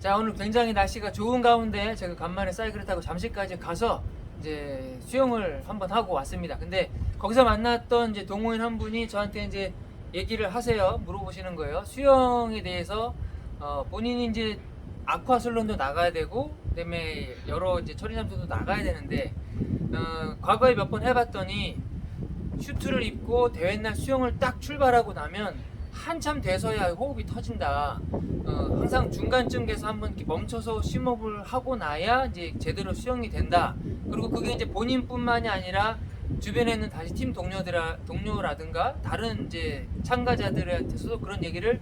자, 오늘 굉장히 날씨가 좋은 가운데 제가 간만에 사이클을 타고 잠실까지 가서 이제 수영을 한번 하고 왔습니다. 근데 거기서 만났던 이제 동호인 한 분이 저한테 이제 얘기를 하세요. 물어보시는 거예요. 수영에 대해서 본인이 이제 아쿠아슬론도 나가야 되고, 그다음에 여러 이제 철인잠수도 나가야 되는데, 과거에 몇 번 해봤더니 슈트를 입고 대회날 수영을 딱 출발하고 나면 한참 돼서야 호흡이 터진다. 항상 중간쯤 돼서 한번 이렇게 멈춰서 심호흡을 하고 나야 이제 제대로 수영이 된다. 그리고 그게 이제 본인뿐만이 아니라 주변에 있는 다시 팀 동료라든가 다른 이제 참가자들한테서도 그런 얘기를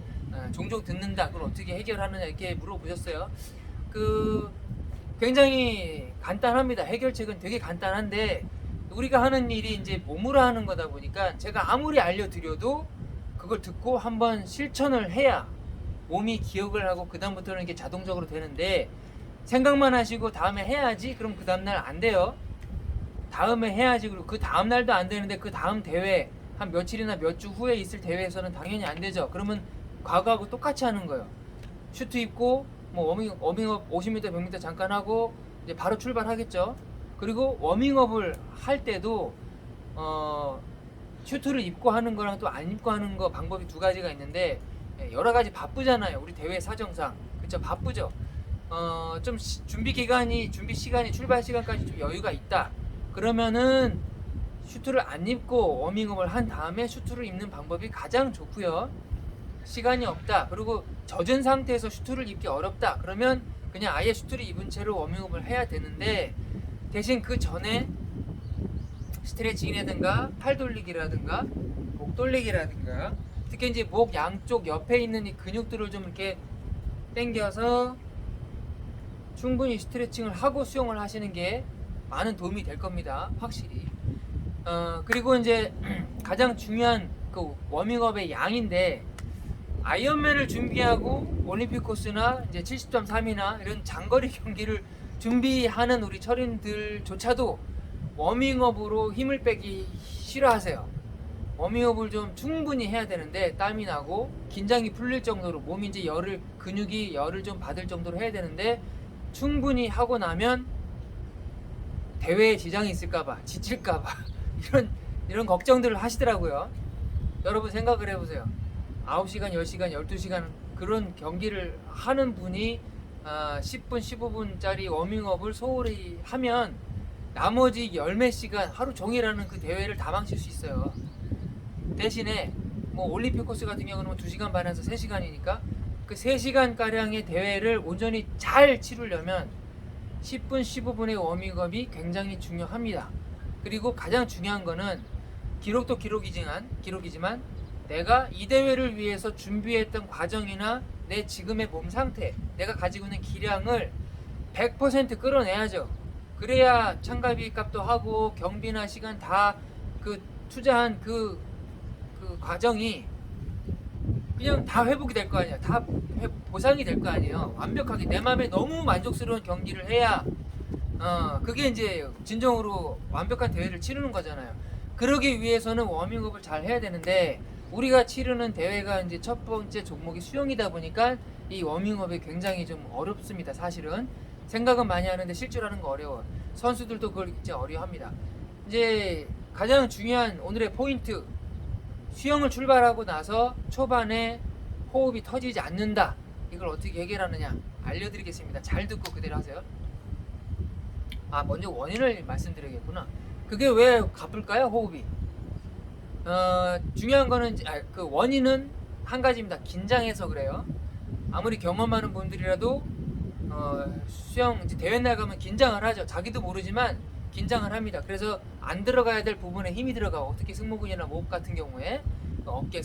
종종 듣는다. 그걸 어떻게 해결하느냐 이렇게 물어보셨어요. 굉장히 간단합니다. 해결책은 되게 간단한데, 우리가 하는 일이 이제 몸으로 하는 거다 보니까 제가 아무리 알려드려도 그걸 듣고 한번 실천을 해야 몸이 기억을 하고 그 다음부터는 이게 자동적으로 되는데, 생각만 하시고 다음에 해야지 그럼 그 다음날 안 돼요. 다음에 해야지. 그리고 그 다음날도 안 되는데 그 다음 대회 한 며칠이나 몇 주 후에 있을 대회에서는 당연히 안 되죠. 그러면 과거하고 똑같이 하는 거예요. 슈트 입고 뭐 워밍업 50m 100m 잠깐 하고 이제 바로 출발하겠죠. 그리고 워밍업을 할 때도 슈트를 입고 하는 거랑 또 안 입고 하는 거 방법이 두 가지가 있는데, 여러 가지 바쁘잖아요. 우리 대회 사정상. 그쵸, 바쁘죠. 좀 준비 시간이 출발 시간까지 좀 여유가 있다. 그러면은 슈트를 안 입고 워밍업을 한 다음에 슈트를 입는 방법이 가장 좋고요. 시간이 없다. 그리고 젖은 상태에서 슈트를 입기 어렵다. 그러면 그냥 아예 슈트를 입은 채로 워밍업을 해야 되는데, 대신 그 전에 스트레칭이라든가 팔 돌리기라든가 목 돌리기라든가, 특히 이제 목 양쪽 옆에 있는 이 근육들을 좀 이렇게 당겨서 충분히 스트레칭을 하고 수영을 하시는 게 많은 도움이 될 겁니다. 확실히. 그리고 이제 가장 중요한 그 워밍업의 양인데, 아이언맨을 준비하고 올림픽 코스나 이제 70.3이나 이런 장거리 경기를 준비하는 우리 철인들조차도 워밍업으로 힘을 빼기 싫어하세요. 워밍업을 좀 충분히 해야 되는데, 땀이 나고 긴장이 풀릴 정도로 몸이 이제 근육이 열을 좀 받을 정도로 해야 되는데, 충분히 하고 나면 대회에 지장이 있을까봐, 지칠까봐 이런 걱정들을 하시더라고요. 여러분 생각을 해보세요. 9시간, 10시간, 12시간 그런 경기를 하는 분이 10분, 15분짜리 워밍업을 소홀히 하면 나머지 열몇 시간, 하루 종일 하는 그 대회를 다 망칠 수 있어요. 대신에 뭐 올림픽 코스 같은 경우는 2시간 반에서 3시간이니까 그 3시간 가량의 대회를 온전히 잘 치르려면 10분, 15분의 워밍업이 굉장히 중요합니다. 그리고 가장 중요한 거는, 기록도 기록이지만 내가 이 대회를 위해서 준비했던 과정이나 내 지금의 몸 상태, 내가 가지고 있는 기량을 100% 끌어내야죠. 그래야 참가비 값도 하고 경비나 시간 다 투자한 그 과정이 그냥 다 회복이 될 거 아니야. 다 보상이 될 거 아니에요. 완벽하게 내 마음에 너무 만족스러운 경기를 해야 그게 이제 진정으로 완벽한 대회를 치르는 거잖아요. 그러기 위해서는 워밍업을 잘 해야 되는데, 우리가 치르는 대회가 이제 첫 번째 종목이 수영이다 보니까 이 워밍업이 굉장히 좀 어렵습니다. 사실은 생각은 많이 하는데 실제로 하는 거 어려워. 선수들도 그걸 이제 어려워합니다. 이제 가장 중요한 오늘의 포인트, 수영을 출발하고 나서 초반에 호흡이 터지지 않는다. 이걸 어떻게 해결하느냐 알려드리겠습니다. 잘 듣고 그대로 하세요. 먼저 원인을 말씀드리겠구나. 그게 왜 가쁠까요, 호흡이? 중요한 거는 그 원인은 한 가지입니다. 긴장해서 그래요. 아무리 경험 많은 분들이라도 수영 이제 대회 나가면 긴장을 하죠. 자기도 모르지만 긴장을 합니다. 그래서 안 들어가야 될 부분에 힘이 들어가고, 특히 승모근이나 목 같은 경우에 어깨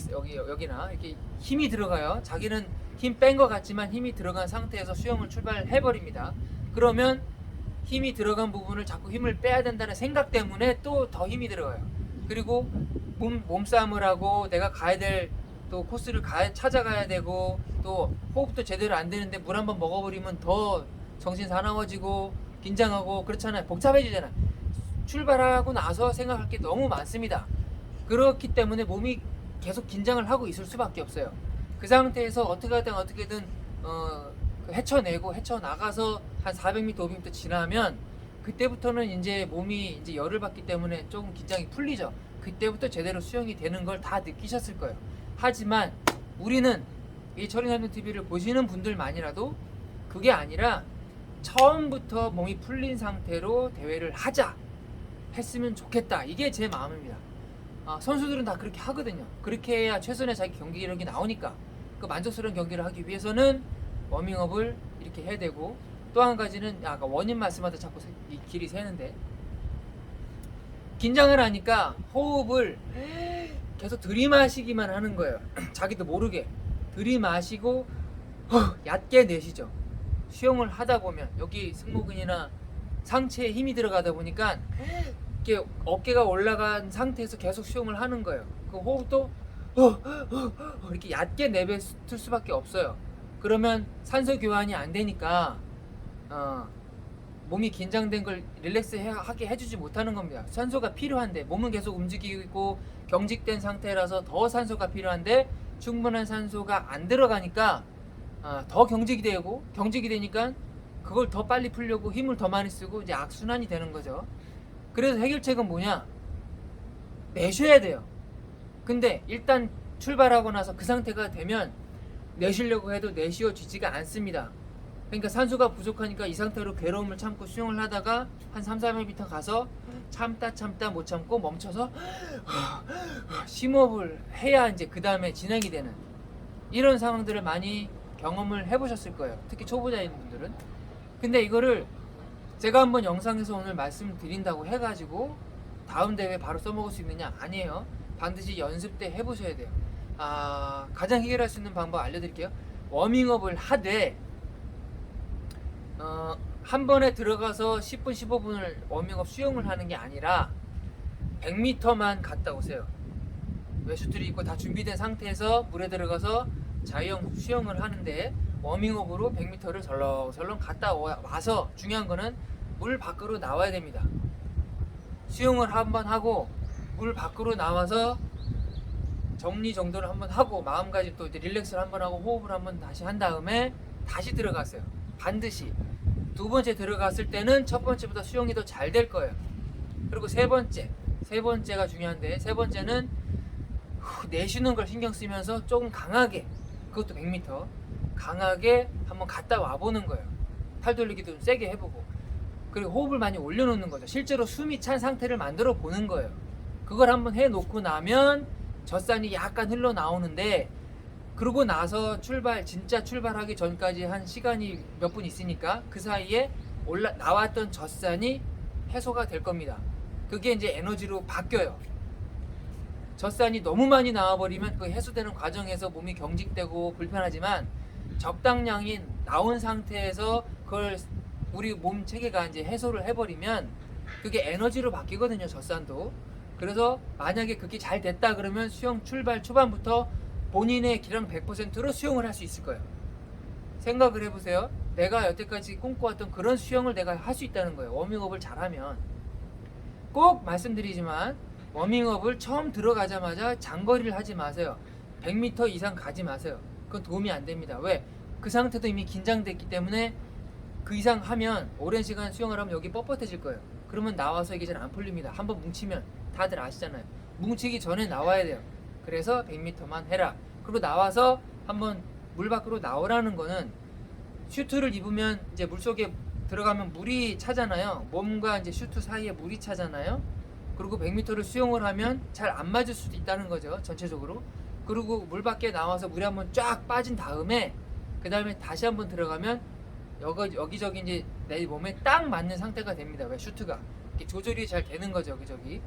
여기나 이렇게 힘이 들어가요. 자기는 힘 뺀 것 같지만 힘이 들어간 상태에서 수영을 출발해 버립니다. 그러면 힘이 들어간 부분을 자꾸 힘을 빼야 된다는 생각 때문에 또 더 힘이 들어가요. 그리고 몸싸움을 하고 내가 가야 될 또 코스를 찾아가야 되고, 또 호흡도 제대로 안 되는데 물 한번 먹어버리면 더 정신 사나워지고 긴장하고 그렇잖아요. 복잡해지잖아요. 출발하고 나서 생각할 게 너무 많습니다. 그렇기 때문에 몸이 계속 긴장을 하고 있을 수밖에 없어요. 그 상태에서 어떻게든 헤쳐내고 헤쳐나가서 한 400m, 500m 지나면 그때부터는 이제 몸이 이제 열을 받기 때문에 조금 긴장이 풀리죠. 그때부터 제대로 수영이 되는 걸 다 느끼셨을 거예요. 하지만 우리는 이 철인삼종 TV를 보시는 분들만이라도 그게 아니라 처음부터 몸이 풀린 상태로 대회를 하자 했으면 좋겠다. 이게 제 마음입니다. 선수들은 다 그렇게 하거든요. 그렇게 해야 최선의 자기 경기력이 나오니까 그 만족스러운 경기를 하기 위해서는 워밍업을 이렇게 해야 되고, 또 한 가지는 아까 원인 말씀하다 자꾸 이 길이 새는데, 긴장을 하니까 호흡을 계속 들이마시기만 하는 거예요. 자기도 모르게 들이마시고 얕게 내쉬죠. 수영을 하다 보면 여기 승모근이나 상체에 힘이 들어가다 보니까 이렇게 어깨가 올라간 상태에서 계속 수영을 하는 거예요. 그 호흡도 이렇게 얕게 내뱉을 수밖에 없어요. 그러면 산소 교환이 안 되니까 몸이 긴장된 걸 릴렉스 하게 해주지 못하는 겁니다. 산소가 필요한데 몸은 계속 움직이고 경직된 상태라서 더 산소가 필요한데 충분한 산소가 안 들어가니까 더 경직이 되고, 경직이 되니까 그걸 더 빨리 풀려고 힘을 더 많이 쓰고 이제 악순환이 되는 거죠. 그래서 해결책은 뭐냐? 내쉬어야 돼요. 근데 일단 출발하고 나서 그 상태가 되면 내쉬려고 해도 내쉬어지지가 않습니다. 그러니까 산소가 부족하니까 이 상태로 괴로움을 참고 수영을 하다가 한 3, 400m 가서 참다 못 참고 멈춰서 심호흡을 해야 이제 그 다음에 진행이 되는 이런 상황들을 많이 경험을 해보셨을 거예요. 특히 초보자인 분들은. 근데 이거를 제가 한번 영상에서 오늘 말씀드린다고 해가지고 다음 대회 바로 써먹을 수 있느냐? 아니에요. 반드시 연습 때 해보셔야 돼요. 가장 해결할 수 있는 방법 알려드릴게요. 워밍업을 하되 한 번에 들어가서 10분 15분을 워밍업 수영을 하는 게 아니라 100m만 갔다 오세요. 웨슈트를 입고 다 준비된 상태에서 물에 들어가서 자유형 수영을 하는데 워밍업으로 100m를 설렁설렁 갔다 와서 중요한 거는 물 밖으로 나와야 됩니다. 수영을 한번 하고 물 밖으로 나와서 정리정돈을 한번 하고 마음가짐 또 이제 릴렉스를 한번 하고 호흡을 한번 다시 한 다음에 다시 들어가세요. 반드시. 두 번째 들어갔을 때는 첫 번째보다 수영이 더 잘 될 거예요. 그리고 세 번째가 중요한데, 세 번째는 내쉬는 걸 신경 쓰면서 조금 강하게, 그것도 100m 강하게 한번 갔다 와보는 거예요. 팔 돌리기도 좀 세게 해보고, 그리고 호흡을 많이 올려놓는 거죠. 실제로 숨이 찬 상태를 만들어 보는 거예요. 그걸 한번 해놓고 나면 젖산이 약간 흘러나오는데, 그러고 나서 진짜 출발하기 전까지 한 시간이 몇 분 있으니까 그 사이에 나왔던 젖산이 해소가 될 겁니다. 그게 이제 에너지로 바뀌어요. 젖산이 너무 많이 나와버리면 그 해소되는 과정에서 몸이 경직되고 불편하지만, 적당량이 나온 상태에서 그걸 우리 몸 체계가 이제 해소를 해버리면 그게 에너지로 바뀌거든요, 젖산도. 그래서 만약에 그게 잘 됐다 그러면 수영 출발 초반부터 본인의 기량 100%로 수영을 할 수 있을 거예요. 생각을 해보세요. 내가 여태까지 꿈꿔왔던 그런 수영을 내가 할 수 있다는 거예요. 워밍업을 잘하면. 꼭 말씀드리지만 워밍업을 처음 들어가자마자 장거리를 하지 마세요. 100m 이상 가지 마세요. 그건 도움이 안 됩니다. 왜? 그 상태도 이미 긴장됐기 때문에 그 이상 하면 오랜 시간 수영을 하면 여기 뻣뻣해질 거예요. 그러면 나와서 이게 잘 안 풀립니다. 한번 뭉치면 다들 아시잖아요. 뭉치기 전에 나와야 돼요. 그래서 100m만 해라. 그리고 나와서 한번 물 밖으로 나오라는 거는, 슈트를 입으면 이제 물속에 들어가면 물이 차잖아요. 몸과 이제 슈트 사이에 물이 차잖아요. 그리고 100m를 수영을 하면 잘 안 맞을 수도 있다는 거죠, 전체적으로. 그리고 물 밖에 나와서 물에 한번 쫙 빠진 다음에 그 다음에 다시 한번 들어가면 여기저기 이제 내 몸에 딱 맞는 상태가 됩니다. 왜? 슈트가 이렇게 조절이 잘 되는 거죠, 여기저기.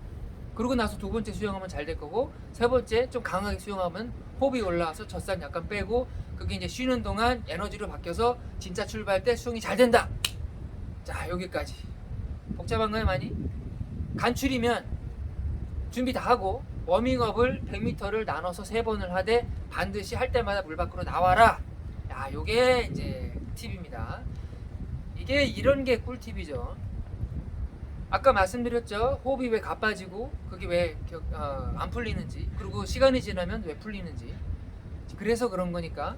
그러고 나서 두 번째 수영하면 잘 될 거고, 세 번째 좀 강하게 수영하면 호흡이 올라와서 젖산 약간 빼고, 그게 이제 쉬는 동안 에너지로 바뀌어서 진짜 출발 때 수영이 잘 된다. 자, 여기까지. 복잡한가요, 많이? 간추리면 준비 다 하고 워밍업을 100m를 나눠서 3번을 하되 반드시 할 때마다 물 밖으로 나와라. 야, 요게 이제 팁입니다. 이게 이런 게 꿀팁이죠. 아까 말씀드렸죠. 호흡이 왜 가빠지고 그게 왜 안 풀리는지, 그리고 시간이 지나면 왜 풀리는지. 그래서 그런 거니까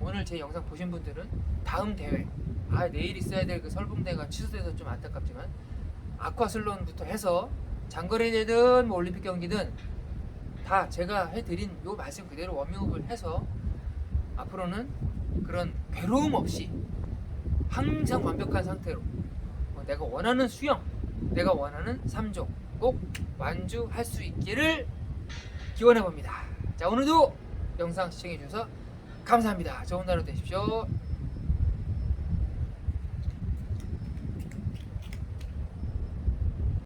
오늘 제 영상 보신 분들은 다음 대회, 내일 있어야 될 그 설봉대가 취소돼서 좀 안타깝지만 아쿠아슬론부터 해서 장거리 대회든 뭐 올림픽 경기든 다 제가 해드린 요 말씀 그대로 워밍업을 해서 앞으로는 그런 괴로움 없이 항상 완벽한 상태로 내가 원하는 수영, 내가 원하는 3종 꼭 완주할 수 있기를 기원해 봅니다. 자, 오늘도 영상 시청해 주셔서 감사합니다. 좋은 하루 되십시오.